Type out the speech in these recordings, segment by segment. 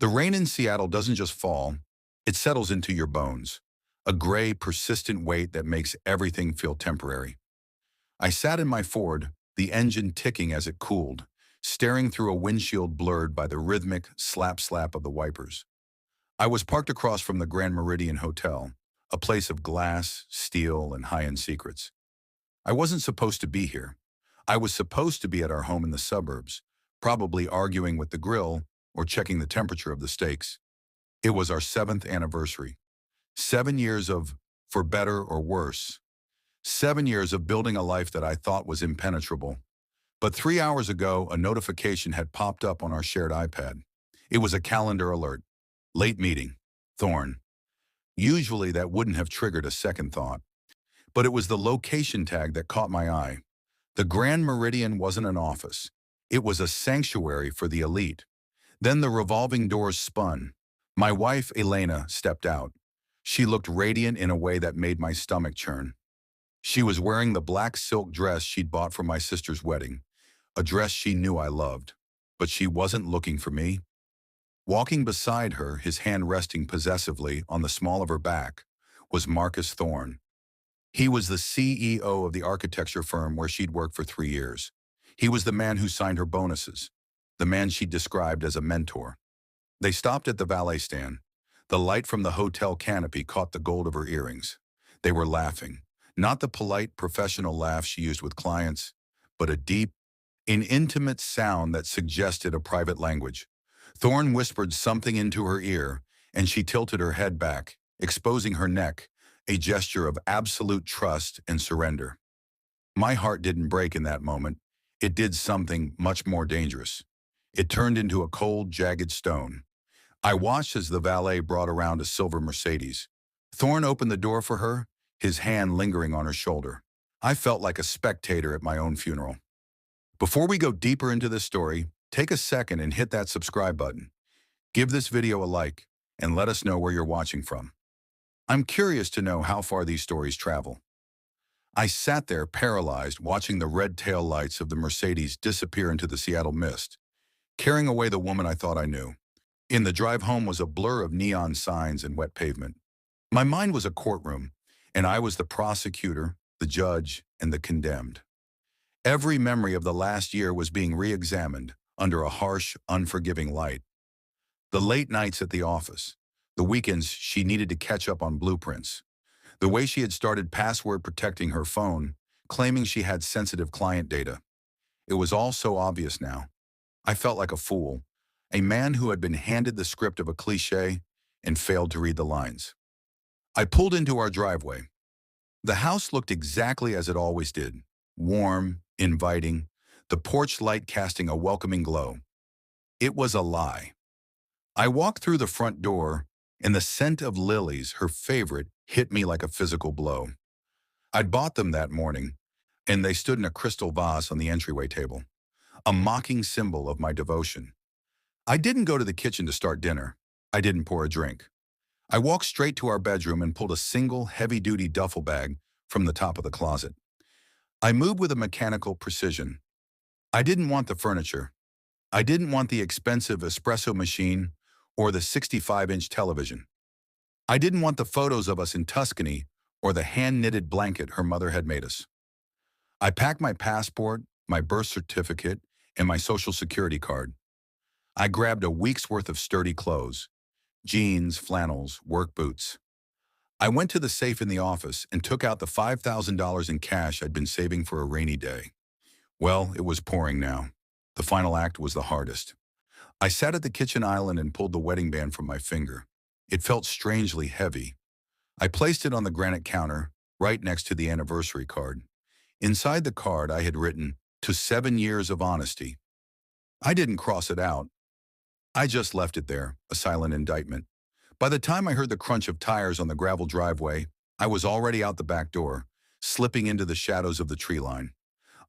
The rain in Seattle doesn't just fall, it settles into your bones. A gray, persistent weight that makes everything feel temporary. I sat in my Ford, the engine ticking as it cooled, staring through a windshield blurred by the rhythmic slap-slap of the wipers. I was parked across from the Grand Meridian Hotel, a place of glass, steel, and high-end secrets. I wasn't supposed to be here. I was supposed to be at our home in the suburbs, probably arguing with the grill or checking the temperature of the steaks. It was our 7th anniversary. 7 years of, for better or worse. 7 years of building a life that I thought was impenetrable. But 3 hours ago, a notification had popped up on our shared iPad. It was a calendar alert. Late meeting. Thorn. Usually that wouldn't have triggered a second thought. But it was the location tag that caught my eye. The Grand Meridian wasn't an office. It was a sanctuary for the elite. Then the revolving doors spun. My wife, Elena, stepped out. She looked radiant in a way that made my stomach churn. She was wearing the black silk dress she'd bought for my sister's wedding, a dress she knew I loved. But she wasn't looking for me. Walking beside her, his hand resting possessively on the small of her back, was Marcus Thorne. He was the CEO of the architecture firm where she'd worked for 3 years. He was the man who signed her bonuses, the man she described as a mentor. They stopped at the valet stand. The light from the hotel canopy caught the gold of her earrings. They were laughing, not the polite professional laugh she used with clients, but a deep, intimate sound that suggested a private language. Thorne whispered something into her ear, and she tilted her head back, exposing her neck, a gesture of absolute trust and surrender. My heart didn't break in that moment. It did something much more dangerous. It turned into a cold, jagged stone. I watched as the valet brought around a silver Mercedes. Thorne opened the door for her, his hand lingering on her shoulder. I felt like a spectator at my own funeral. Before we go deeper into this story, take a second and hit that subscribe button. Give this video a like, and let us know where you're watching from. I'm curious to know how far these stories travel. I sat there paralyzed, watching the red tail lights of the Mercedes disappear into the Seattle mist, carrying away the woman I thought I knew. In the drive home was a blur of neon signs and wet pavement. My mind was a courtroom, and I was the prosecutor, the judge, and the condemned. Every memory of the last year was being re-examined under a harsh, unforgiving light. The late nights at the office, the weekends she needed to catch up on blueprints, the way she had started password protecting her phone, claiming she had sensitive client data. It was all so obvious now. I felt like a fool, a man who had been handed the script of a cliché and failed to read the lines. I pulled into our driveway. The house looked exactly as it always did, warm, inviting, the porch light casting a welcoming glow. It was a lie. I walked through the front door, and the scent of lilies, her favorite, hit me like a physical blow. I'd bought them that morning, and they stood in a crystal vase on the entryway table, a mocking symbol of my devotion. I didn't go to the kitchen to start dinner. I didn't pour a drink. I walked straight to our bedroom and pulled a single, heavy-duty duffel bag from the top of the closet. I moved with a mechanical precision. I didn't want the furniture. I didn't want the expensive espresso machine or the 65-inch television. I didn't want the photos of us in Tuscany or the hand-knitted blanket her mother had made us. I packed my passport, my birth certificate, and my social security card. I grabbed a week's worth of sturdy clothes, jeans, flannels, work boots. I went to the safe in the office and took out the $5,000 in cash I'd been saving for a rainy day. Well, it was pouring now. The final act was the hardest. I sat at the kitchen island and pulled the wedding band from my finger. It felt strangely heavy. I placed it on the granite counter, right next to the anniversary card. Inside the card, I had written, "To 7 years of honesty." I didn't cross it out. I just left it there, a silent indictment. By the time I heard the crunch of tires on the gravel driveway, I was already out the back door, slipping into the shadows of the tree line.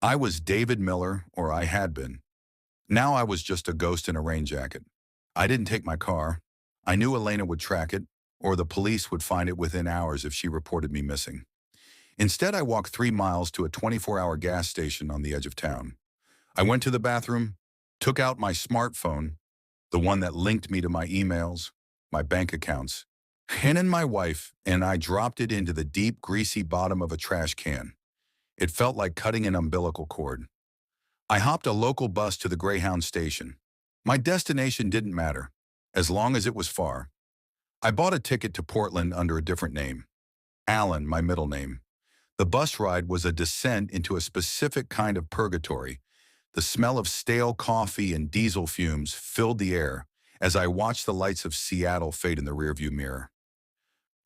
I was David Miller, or I had been. Now I was just a ghost in a rain jacket. I didn't take my car. I knew Elena would track it, or the police would find it within hours if she reported me missing. Instead, I walked 3 miles to a 24-hour gas station on the edge of town. I went to the bathroom, took out my smartphone, the one that linked me to my emails, my bank accounts. And then my wife and I dropped it into the deep, greasy bottom of a trash can. It felt like cutting an umbilical cord. I hopped a local bus to the Greyhound station. My destination didn't matter, as long as it was far. I bought a ticket to Portland under a different name. Alan, my middle name. The bus ride was a descent into a specific kind of purgatory. The smell of stale coffee and diesel fumes filled the air as I watched the lights of Seattle fade in the rearview mirror.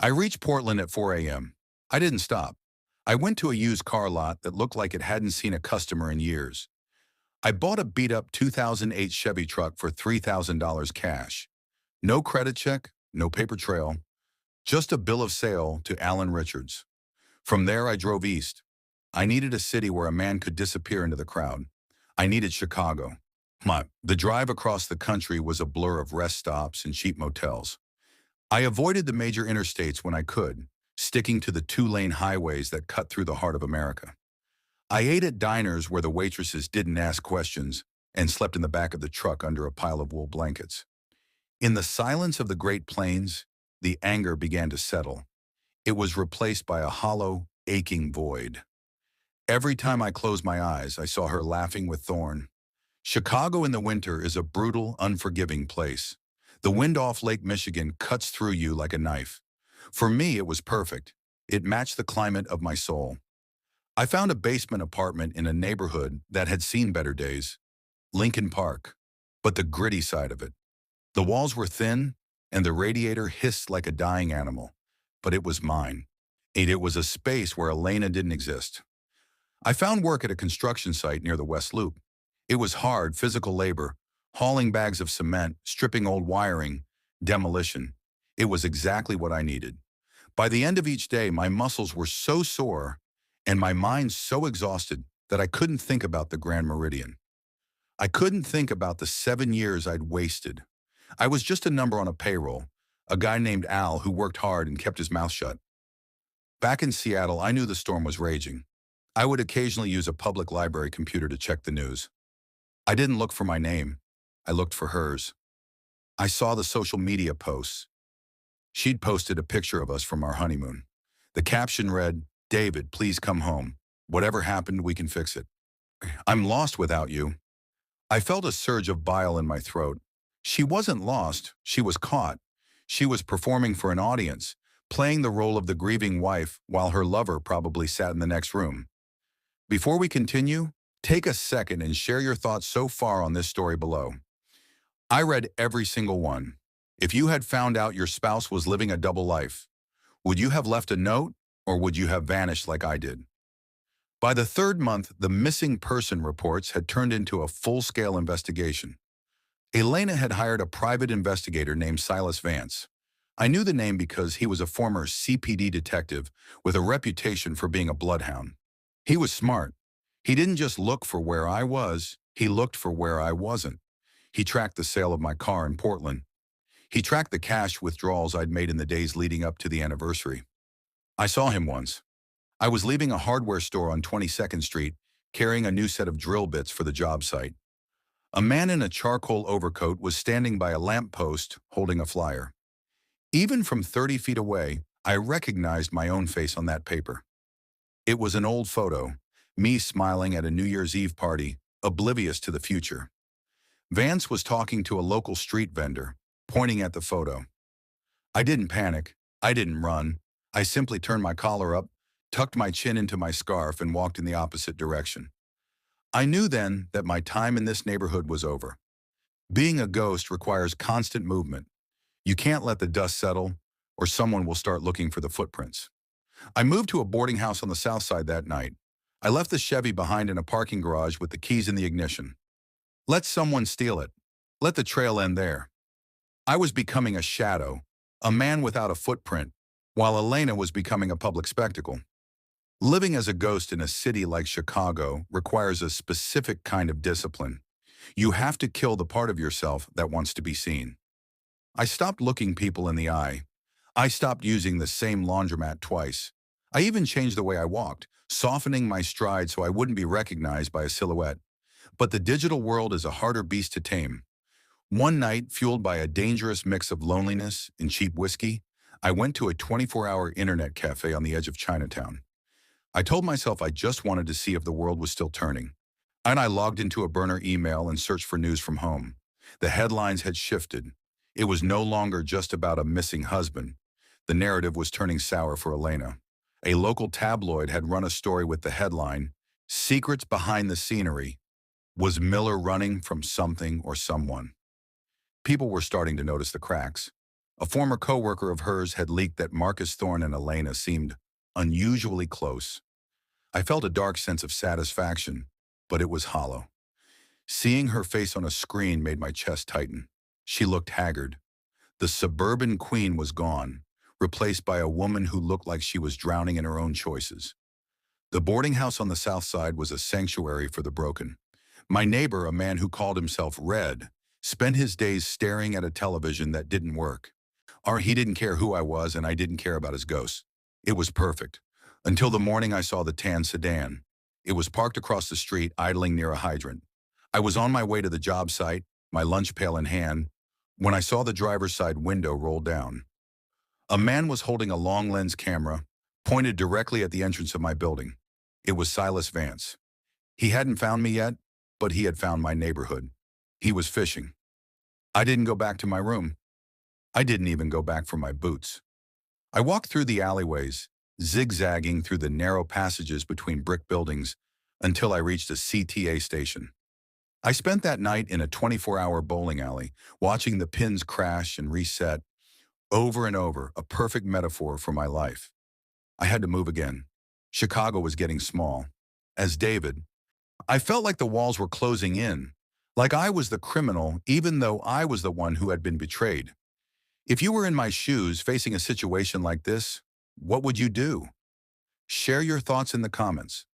I reached Portland at 4 a.m. I didn't stop. I went to a used car lot that looked like it hadn't seen a customer in years. I bought a beat-up 2008 Chevy truck for $3,000 cash. No credit check, no paper trail, just a bill of sale to Alan Richards. From there, I drove east. I needed a city where a man could disappear into the crowd. I needed Chicago. The drive across the country was a blur of rest stops and cheap motels. I avoided the major interstates when I could, sticking to the two-lane highways that cut through the heart of America. I ate at diners where the waitresses didn't ask questions and slept in the back of the truck under a pile of wool blankets. In the silence of the Great Plains, the anger began to settle. It was replaced by a hollow, aching void. Every time I closed my eyes, I saw her laughing with Thorne. Chicago in the winter is a brutal, unforgiving place. The wind off Lake Michigan cuts through you like a knife. For me, it was perfect. It matched the climate of my soul. I found a basement apartment in a neighborhood that had seen better days, Lincoln Park, but the gritty side of it. The walls were thin, and the radiator hissed like a dying animal, but it was mine. It was a space where Elena didn't exist. I found work at a construction site near the West Loop. It was hard, physical labor, hauling bags of cement, stripping old wiring, demolition. It was exactly what I needed. By the end of each day, my muscles were so sore and my mind so exhausted that I couldn't think about the Grand Meridian. I couldn't think about the 7 years I'd wasted. I was just a number on a payroll, a guy named Al who worked hard and kept his mouth shut. Back in Seattle, I knew the storm was raging. I would occasionally use a public library computer to check the news. I didn't look for my name. I looked for hers. I saw the social media posts. She'd posted a picture of us from our honeymoon. The caption read, "David, please come home. Whatever happened, we can fix it. I'm lost without you." I felt a surge of bile in my throat. She wasn't lost, she was caught. She was performing for an audience, playing the role of the grieving wife while her lover probably sat in the next room. Before we continue, take a second and share your thoughts so far on this story below. I read every single one. If you had found out your spouse was living a double life, would you have left a note or would you have vanished like I did? By the third month, the missing person reports had turned into a full-scale investigation. Elena had hired a private investigator named Silas Vance. I knew the name because he was a former CPD detective with a reputation for being a bloodhound. He was smart. He didn't just look for where I was, he looked for where I wasn't. He tracked the sale of my car in Portland. He tracked the cash withdrawals I'd made in the days leading up to the anniversary. I saw him once. I was leaving a hardware store on 22nd Street, carrying a new set of drill bits for the job site. A man in a charcoal overcoat was standing by a lamppost holding a flyer. Even from 30 feet away, I recognized my own face on that paper. It was an old photo, me smiling at a New Year's Eve party, oblivious to the future. Vance was talking to a local street vendor, pointing at the photo. I didn't panic. I didn't run. I simply turned my collar up, tucked my chin into my scarf, and walked in the opposite direction. I knew then that my time in this neighborhood was over. Being a ghost requires constant movement. You can't let the dust settle, or someone will start looking for the footprints. I moved to a boarding house on the south side that night. I left the Chevy behind in a parking garage with the keys in the ignition. Let someone steal it. Let the trail end there. I was becoming a shadow, a man without a footprint, while Elena was becoming a public spectacle. Living as a ghost in a city like Chicago requires a specific kind of discipline. You have to kill the part of yourself that wants to be seen. I stopped looking people in the eye. I stopped using the same laundromat twice. I even changed the way I walked, softening my stride so I wouldn't be recognized by a silhouette. But the digital world is a harder beast to tame. One night, fueled by a dangerous mix of loneliness and cheap whiskey, I went to a 24-hour internet cafe on the edge of Chinatown. I told myself I just wanted to see if the world was still turning. And I logged into a burner email and searched for news from home. The headlines had shifted. It was no longer just about a missing husband. The narrative was turning sour for Elena. A local tabloid had run a story with the headline, "Secrets Behind the Scenery. Was Miller running from something or someone?" People were starting to notice the cracks. A former coworker of hers had leaked that Marcus Thorne and Elena seemed unusually close. I felt a dark sense of satisfaction, but it was hollow. Seeing her face on a screen made my chest tighten. She looked haggard. The suburban queen was gone, replaced by a woman who looked like she was drowning in her own choices. The boarding house on the south side was a sanctuary for the broken. My neighbor, a man who called himself Red, spent his days staring at a television that didn't work. Or he didn't care who I was and I didn't care about his ghosts. It was perfect. Until the morning I saw the tan sedan. It was parked across the street, idling near a hydrant. I was on my way to the job site, my lunch pail in hand, when I saw the driver's side window roll down. A man was holding a long lens camera, pointed directly at the entrance of my building. It was Silas Vance. He hadn't found me yet, but he had found my neighborhood. He was fishing. I didn't go back to my room. I didn't even go back for my boots. I walked through the alleyways, zigzagging through the narrow passages between brick buildings until I reached a CTA station. I spent that night in a 24-hour bowling alley, watching the pins crash and reset over and over, a perfect metaphor for my life. I had to move again. Chicago was getting small. As David, I felt like the walls were closing in, like I was the criminal even though I was the one who had been betrayed. If you were in my shoes facing a situation like this, what would you do? Share your thoughts in the comments.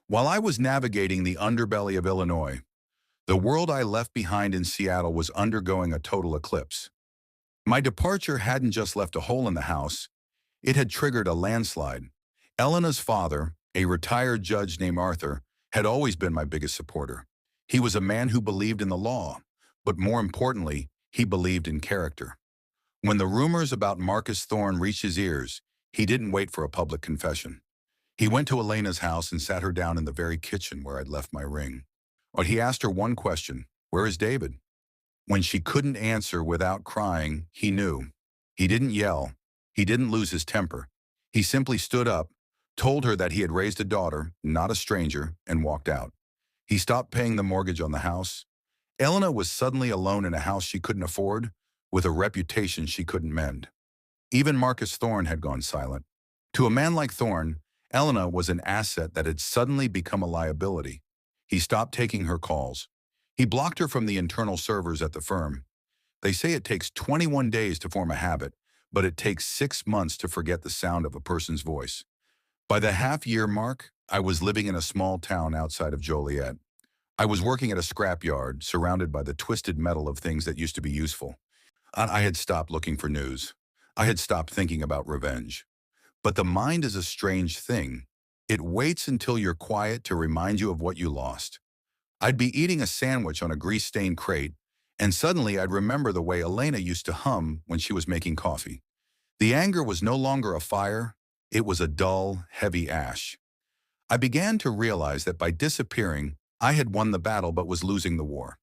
While I was navigating the underbelly of Illinois, the world I left behind in Seattle was undergoing a total eclipse. My departure hadn't just left a hole in the house, it had triggered a landslide. Elena's father, a retired judge named Arthur, had always been my biggest supporter. He was a man who believed in the law, but more importantly, he believed in character. When the rumors about Marcus Thorne reached his ears, he didn't wait for a public confession. He went to Elena's house and sat her down in the very kitchen where I'd left my ring. But he asked her one question, "Where is David?" When she couldn't answer without crying, he knew. He didn't yell. He didn't lose his temper. He simply stood up, told her that he had raised a daughter, not a stranger, and walked out. He stopped paying the mortgage on the house. Elena was suddenly alone in a house she couldn't afford, with a reputation she couldn't mend. Even Marcus Thorne had gone silent. To a man like Thorne, Elena was an asset that had suddenly become a liability. He stopped taking her calls. He blocked her from the internal servers at the firm. They say it takes 21 days to form a habit, but it takes 6 months to forget the sound of a person's voice. By the half-year mark, I was living in a small town outside of Joliet. I was working at a scrapyard, surrounded by the twisted metal of things that used to be useful. I had stopped looking for news. I had stopped thinking about revenge. But the mind is a strange thing. It waits until you're quiet to remind you of what you lost. I'd be eating a sandwich on a grease-stained crate, and suddenly I'd remember the way Elena used to hum when she was making coffee. The anger was no longer a fire, it was a dull, heavy ash. I began to realize that by disappearing, I had won the battle but was losing the war.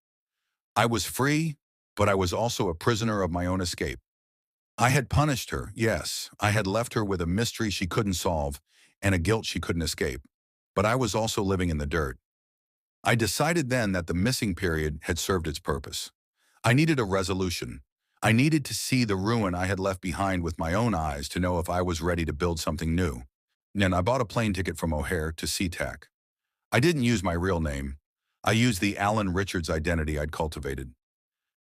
I was free, but I was also a prisoner of my own escape. I had punished her, yes, I had left her with a mystery she couldn't solve and a guilt she couldn't escape. But I was also living in the dirt. I decided then that the missing period had served its purpose. I needed a resolution. I needed to see the ruin I had left behind with my own eyes to know if I was ready to build something new. And I bought a plane ticket from O'Hare to SeaTac. I didn't use my real name. I used the Alan Richards identity I'd cultivated.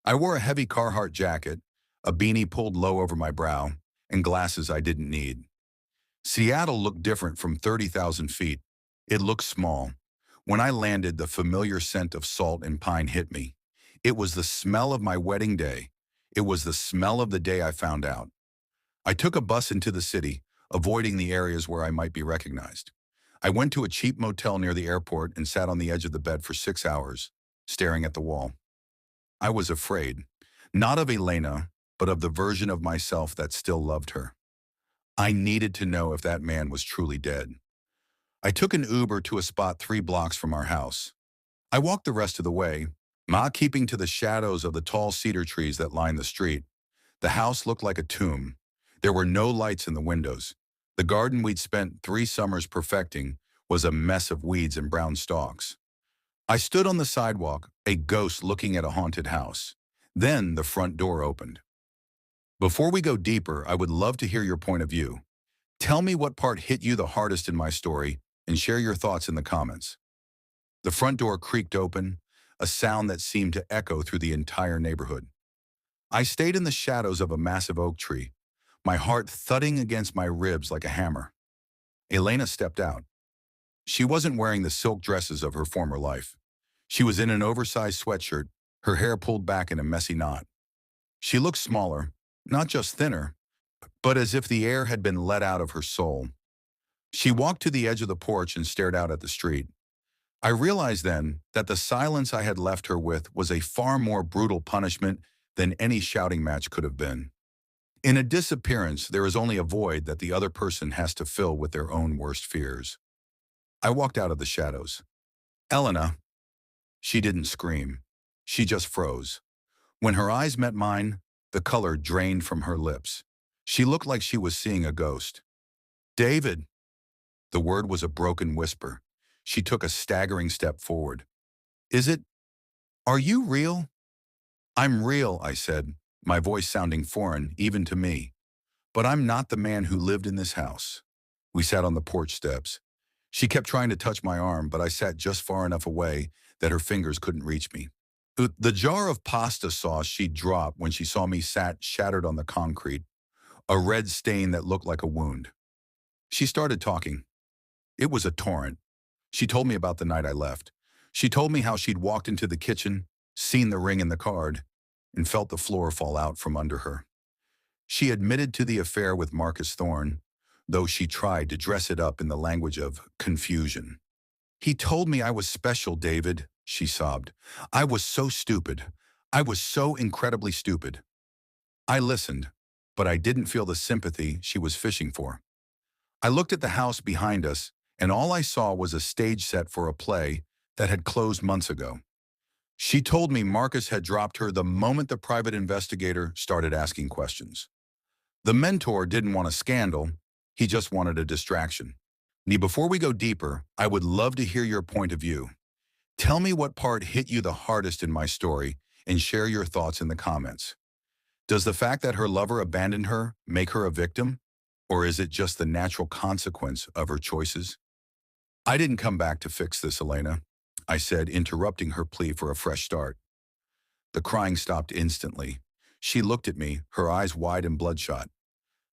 I wore a heavy Carhartt jacket, a beanie pulled low over my brow, and glasses I didn't need. Seattle looked different from 30,000 feet. It looked small. When I landed, the familiar scent of salt and pine hit me. It was the smell of my wedding day. It was the smell of the day I found out. I took a bus into the city, avoiding the areas where I might be recognized. I went to a cheap motel near the airport and sat on the edge of the bed for 6 hours, staring at the wall. I was afraid. Not of Elena, but of the version of myself that still loved her. I needed to know if that man was truly dead. I took an Uber to a spot 3 blocks from our house. I walked the rest of the way, not keeping to the shadows of the tall cedar trees that lined the street. The house looked like a tomb. There were no lights in the windows. The garden we'd spent 3 summers perfecting was a mess of weeds and brown stalks. I stood on the sidewalk, a ghost looking at a haunted house. Then the front door opened. Before we go deeper, I would love to hear your point of view. Tell me what part hit you the hardest in my story and share your thoughts in the comments. The front door creaked open, a sound that seemed to echo through the entire neighborhood. I stayed in the shadows of a massive oak tree, my heart thudding against my ribs like a hammer. Elena stepped out. She wasn't wearing the silk dresses of her former life. She was in an oversized sweatshirt, her hair pulled back in a messy knot. She looked smaller, not just thinner, but as if the air had been let out of her soul. She walked to the edge of the porch and stared out at the street. I realized then that the silence I had left her with was a far more brutal punishment than any shouting match could have been. In a disappearance, there is only a void that the other person has to fill with their own worst fears. I walked out of the shadows. Elena, she didn't scream. She just froze. When her eyes met mine, the color drained from her lips. She looked like she was seeing a ghost. David. The word was a broken whisper. She took a staggering step forward. Is it? Are you real? I'm real, I said, my voice sounding foreign, even to me. But I'm not the man who lived in this house. We sat on the porch steps. She kept trying to touch my arm, but I sat just far enough away that her fingers couldn't reach me. The jar of pasta sauce she'd dropped when she saw me sat shattered on the concrete, a red stain that looked like a wound. She started talking. It was a torrent. She told me about the night I left. She told me how she'd walked into the kitchen, seen the ring in the card, and felt the floor fall out from under her. She admitted to the affair with Marcus Thorne, though she tried to dress it up in the language of confusion. He told me I was special, David, she sobbed. I was so stupid. I was so incredibly stupid. I listened, but I didn't feel the sympathy she was fishing for. I looked at the house behind us, and all I saw was a stage set for a play that had closed months ago. She told me Marcus had dropped her the moment the private investigator started asking questions. The mentor didn't want a scandal, he just wanted a distraction. Before we go deeper, I would love to hear your point of view. Tell me what part hit you the hardest in my story and share your thoughts in the comments. Does the fact that her lover abandoned her make her a victim? Or is it just the natural consequence of her choices? I didn't come back to fix this, Elena, I said, interrupting her plea for a fresh start. The crying stopped instantly. She looked at me, her eyes wide and bloodshot.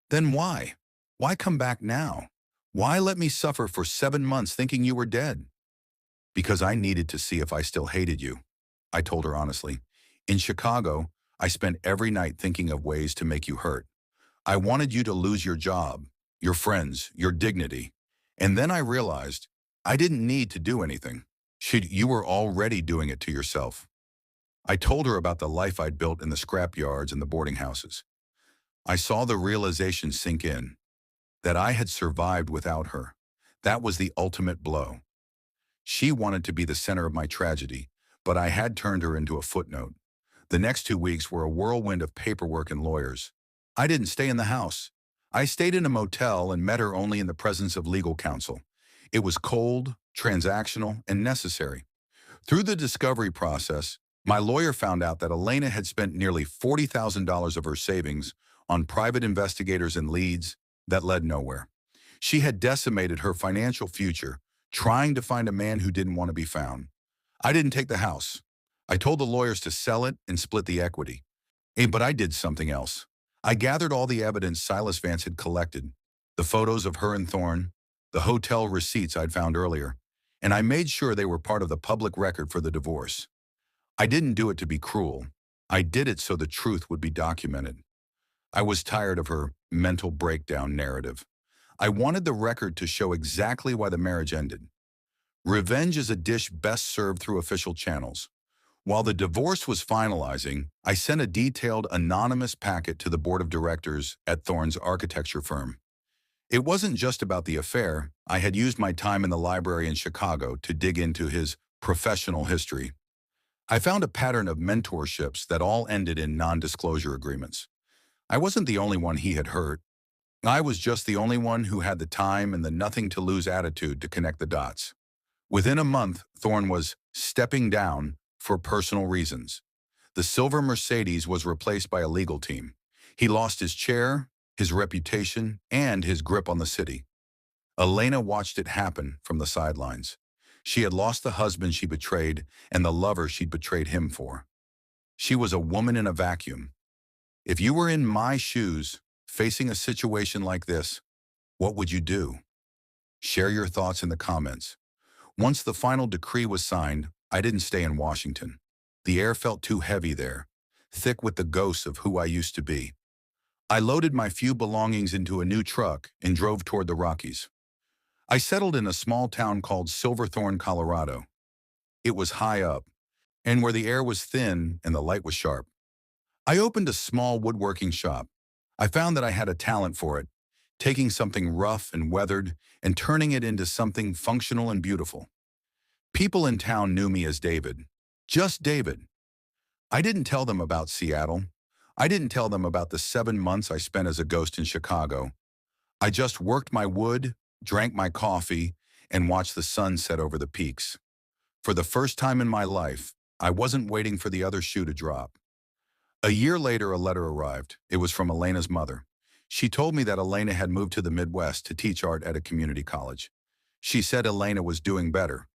Then why? Why come back now? Why let me suffer for 7 months thinking you were dead? Because I needed to see if I still hated you, I told her honestly. In Chicago, I spent every night thinking of ways to make you hurt. I wanted you to lose your job, your friends, your dignity. And then I realized I didn't need to do anything. You were already doing it to yourself. I told her about the life I'd built in the scrap yards and the boarding houses. I saw the realization sink in, that I had survived without her. That was the ultimate blow. She wanted to be the center of my tragedy, but I had turned her into a footnote. The next 2 weeks were a whirlwind of paperwork and lawyers. I didn't stay in the house. I stayed in a motel and met her only in the presence of legal counsel. It was cold, transactional, and necessary. Through the discovery process, my lawyer found out that Elena had spent nearly $40,000 of her savings on private investigators and leads that led nowhere. She had decimated her financial future, trying to find a man who didn't want to be found. I didn't take the house. I told the lawyers to sell it and split the equity. But I did something else. I gathered all the evidence Silas Vance had collected, the photos of her and Thorne, the hotel receipts I'd found earlier, and I made sure they were part of the public record for the divorce. I didn't do it to be cruel. I did it so the truth would be documented. I was tired of her mental breakdown narrative. I wanted the record to show exactly why the marriage ended. Revenge is a dish best served through official channels. While the divorce was finalizing, I sent a detailed anonymous packet to the board of directors at Thorne's architecture firm. It wasn't just about the affair. I had used my time in the library in Chicago to dig into his professional history. I found a pattern of mentorships that all ended in non-disclosure agreements. I wasn't the only one he had hurt. I was just the only one who had the time and the nothing-to-lose attitude to connect the dots. Within a month, Thorne was stepping down for personal reasons. The silver Mercedes was replaced by a legal team. He lost his chair, his reputation, and his grip on the city. Elena watched it happen from the sidelines. She had lost the husband she betrayed and the lover she'd betrayed him for. She was a woman in a vacuum. If you were in my shoes, facing a situation like this, what would you do? Share your thoughts in the comments. Once the final decree was signed, I didn't stay in Washington. The air felt too heavy there, thick with the ghosts of who I used to be. I loaded my few belongings into a new truck and drove toward the Rockies. I settled in a small town called Silverthorne, Colorado. It was high up, and where the air was thin and the light was sharp. I opened a small woodworking shop. I found that I had a talent for it, taking something rough and weathered and turning it into something functional and beautiful. People in town knew me as David. Just David. I didn't tell them about Seattle. I didn't tell them about the 7 months I spent as a ghost in Chicago. I just worked my wood, drank my coffee, and watched the sun set over the peaks. For the first time in my life, I wasn't waiting for the other shoe to drop. A year later, a letter arrived. It was from Elena's mother. She told me that Elena had moved to the Midwest to teach art at a community college. She said Elena was doing better,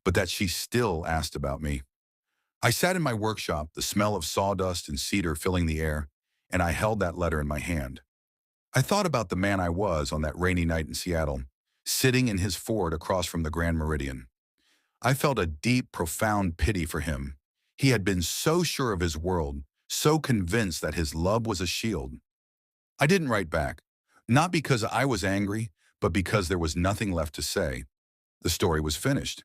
but that she still asked about me. I sat in my workshop, the smell of sawdust and cedar filling the air, and I held that letter in my hand. I thought about the man I was on that rainy night in Seattle, sitting in his Ford across from the Grand Meridian. I felt a deep, profound pity for him. He had been so sure of his world, so convinced that his love was a shield. I didn't write back, not because I was angry, but because there was nothing left to say. The story was finished.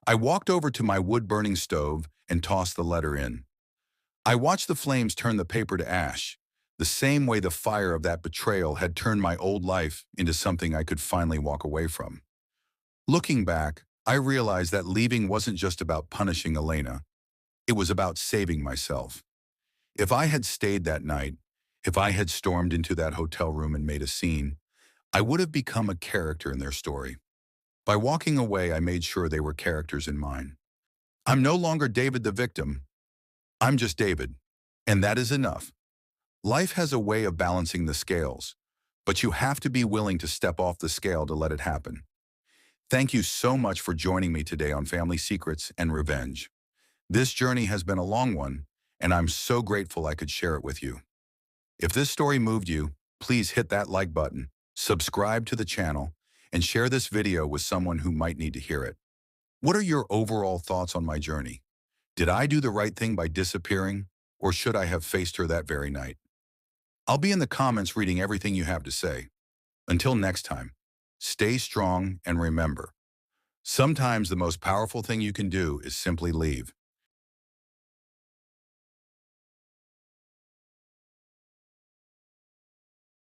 I walked over to my wood-burning stove and tossed the letter in. I watched the flames turn the paper to ash, the same way the fire of that betrayal had turned my old life into something I could finally walk away from. Looking back, I realized that leaving wasn't just about punishing Elena. It was about saving myself. If I had stayed that night, if I had stormed into that hotel room and made a scene, I would have become a character in their story. By walking away, I made sure they were characters in mine. I'm no longer David the victim. I'm just David. And that is enough. Life has a way of balancing the scales, but you have to be willing to step off the scale to let it happen. Thank you so much for joining me today on Family Secrets and Revenge. This journey has been a long one, and I'm so grateful I could share it with you. If this story moved you, please hit that like button, subscribe to the channel, and share this video with someone who might need to hear it. What are your overall thoughts on my journey? Did I do the right thing by disappearing, or should I have faced her that very night? I'll be in the comments reading everything you have to say. Until next time, stay strong and remember, sometimes the most powerful thing you can do is simply leave.